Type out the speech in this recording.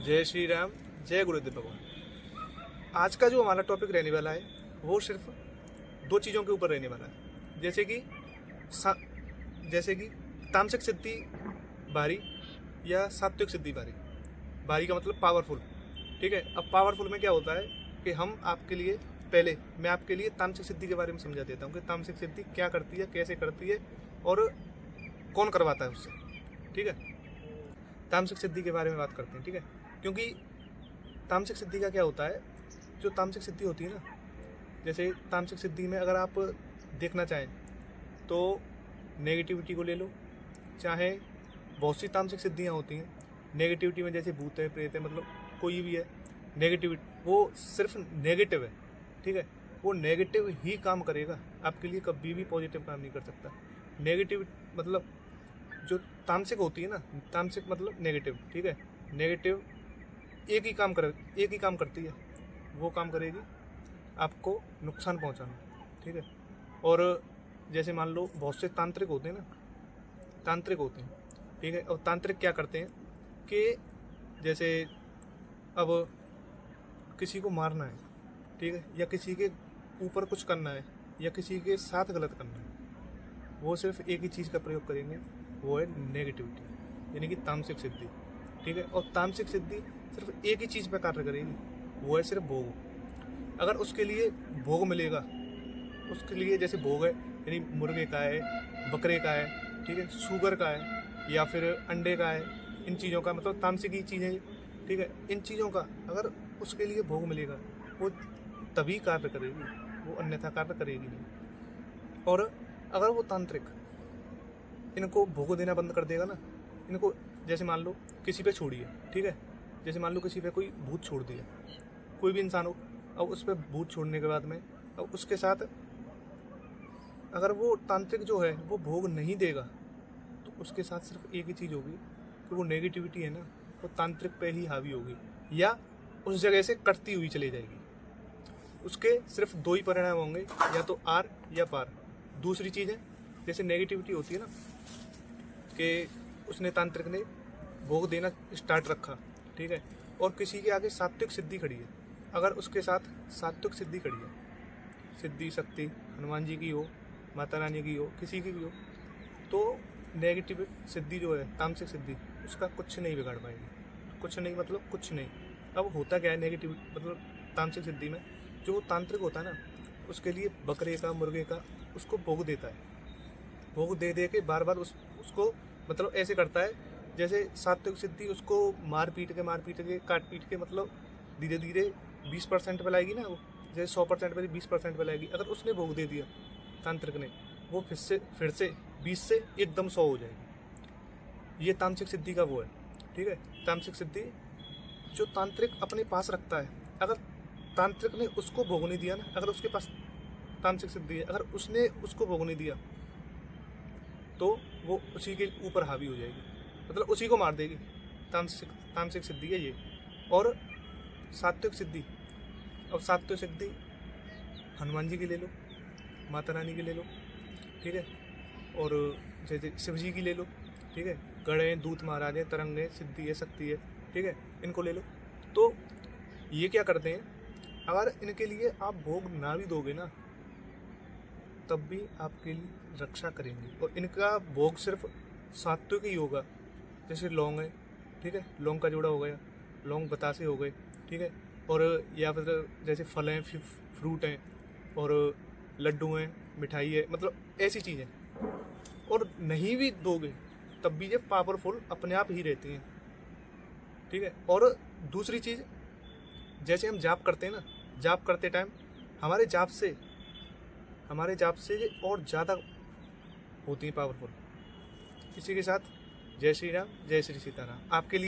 जय श्री राम, जय गुरुदेव भगवान। आज का जो हमारा टॉपिक रहने वाला है वो सिर्फ दो चीज़ों के ऊपर रहने वाला है, जैसे कि तामसिक सिद्धि बारी या सात्विक सिद्धि बारी। बारी का मतलब पावरफुल, ठीक है। अब पावरफुल में क्या होता है कि मैं आपके लिए तामसिक सिद्धि के बारे में समझा देता हूँ कि तामसिक सिद्धि क्या करती है, कैसे करती है और कौन करवाता है उससे, ठीक है। तामसिक सिद्धि के बारे में बात करते हैं, ठीक है। क्योंकि तामसिक सिद्धि का क्या होता है, जो तामसिक सिद्धि होती है ना, जैसे तामसिक सिद्धि में अगर आप देखना चाहें तो नेगेटिविटी को ले लो, चाहे बहुत सी तामसिक सिद्धियाँ होती हैं नेगेटिविटी में, जैसे भूत है, प्रेत है, मतलब कोई भी है नेगेटिविटी, वो सिर्फ नेगेटिव है, ठीक है। वो नेगेटिव ही काम करेगा, आपके लिए कभी भी पॉजिटिव काम नहीं कर सकता। नेगेटिव मतलब जो तामसिक होती है ना, तामसिक मतलब नेगेटिव, ठीक है। नेगेटिव एक ही काम करती है, वो काम करेगी आपको नुकसान पहुंचाना, ठीक है। और जैसे मान लो बहुत से तांत्रिक होते हैं, ठीक है। और तांत्रिक क्या करते हैं कि जैसे अब किसी को मारना है, ठीक है, या किसी के ऊपर कुछ करना है, या किसी के साथ गलत करना है, वो सिर्फ एक ही चीज़ का प्रयोग करेंगे, वो है नेगेटिविटी, यानी कि तामसिक सिद्धि, ठीक है। और तामसिक सिद्धि सिर्फ एक ही चीज़ पर कार्य करेगी, वो है सिर्फ भोग। अगर उसके लिए भोग मिलेगा, उसके लिए जैसे भोग है यानी मुर्गे का है, बकरे का है, ठीक है, सूगर का है, या फिर अंडे का है, इन चीज़ों का मतलब तामसिक ही चीज़ें, ठीक है। इन चीज़ों का अगर उसके लिए भोग मिलेगा वो तभी कार्य करेगी, वो अन्यथा कार्य करेगी नहीं। और अगर वो तांत्रिक इनको भोग देना बंद कर देगा ना, इनको जैसे मान लो किसी पे छोड़िए, ठीक है, जैसे मान लो किसी पे कोई भूत छोड़ दिया, कोई भी इंसान हो, अब उस पर भूत छोड़ने के बाद में अब उसके साथ अगर वो तांत्रिक जो है वो भोग नहीं देगा तो उसके साथ सिर्फ एक ही चीज़ होगी कि वो नेगेटिविटी है ना, वो तांत्रिक पे ही हावी होगी या उस जगह से कटती हुई चली जाएगी। उसके सिर्फ दो ही परिणाम होंगे, या तो आर या पार। दूसरी चीज़ है जैसे नेगेटिविटी होती है ना, कि उसने तांत्रिक ने भोग देना स्टार्ट रखा, ठीक है, और किसी के आगे सात्विक सिद्धि खड़ी है, अगर उसके साथ सात्विक सिद्धि खड़ी है, सिद्धि शक्ति हनुमान जी की हो, माता रानी की हो, किसी की भी हो, तो नेगेटिव सिद्धि जो है तामसिक सिद्धि उसका कुछ नहीं बिगाड़ पाएगी। कुछ नहीं मतलब कुछ नहीं। अब होता क्या है नेगेटिव मतलब तामसिक सिद्धि में, जो तांत्रिक होता है ना, उसके लिए बकरे का, मुर्गे का उसको भोग देता है, भोग दे दे के बार बार उसको मतलब ऐसे करता है जैसे सात्विक सिद्धि उसको मार पीट के काट पीट के मतलब धीरे धीरे 20% पे लाएगी ना, वो जैसे 100% पे 20% पे लाएगी। अगर उसने भोग दे दिया तांत्रिक ने, वो फिर से 20 से एकदम 100 हो जाएगी। ये तामसिक सिद्धि का वो है, ठीक है। तामसिक सिद्धि जो तांत्रिक अपने पास रखता है, अगर तांत्रिक ने उसको भोग नहीं दिया ना, अगर उसके पास तामसिक सिद्धि है, अगर उसने उसको भोग नहीं दिया तो वो उसी के ऊपर हावी हो जाएगी, मतलब उसी को मार देगी। तामसिक सिद्धि है ये। और सात्विक सिद्धि, अब सात्विक सिद्धि हनुमान जी की ले लो, माता रानी की ले लो, ठीक है, और जैसे शिव जी की ले लो, ठीक है, गणे, दूत महाराज है, तरंग है, सिद्धि है, शक्ति है, ठीक है, इनको ले लो। तो ये क्या करते हैं, अगर इनके लिए आप भोग ना भी दोगे ना तब भी आपके लिए रक्षा करेंगे, और इनका भोग सिर्फ सात्विक ही होगा। जैसे लौंग है, ठीक है, लौंग का जोड़ा हो गया, लौंग बतासे हो गए, ठीक है, और या फिर जैसे फल हैं, फ्रूट हैं, और लड्डू हैं, मिठाई है, मतलब ऐसी चीज़ें। और नहीं भी दोगे तब भी ये पावरफुल अपने आप ही रहती हैं, ठीक है। और दूसरी चीज़, जैसे हम जाप करते हैं ना, जाप करते टाइम हमारे जाप से ये और ज़्यादा होती हैं पावरफुल। इसी के साथ जय श्री राम, जय श्री सीताराम। आपके लिए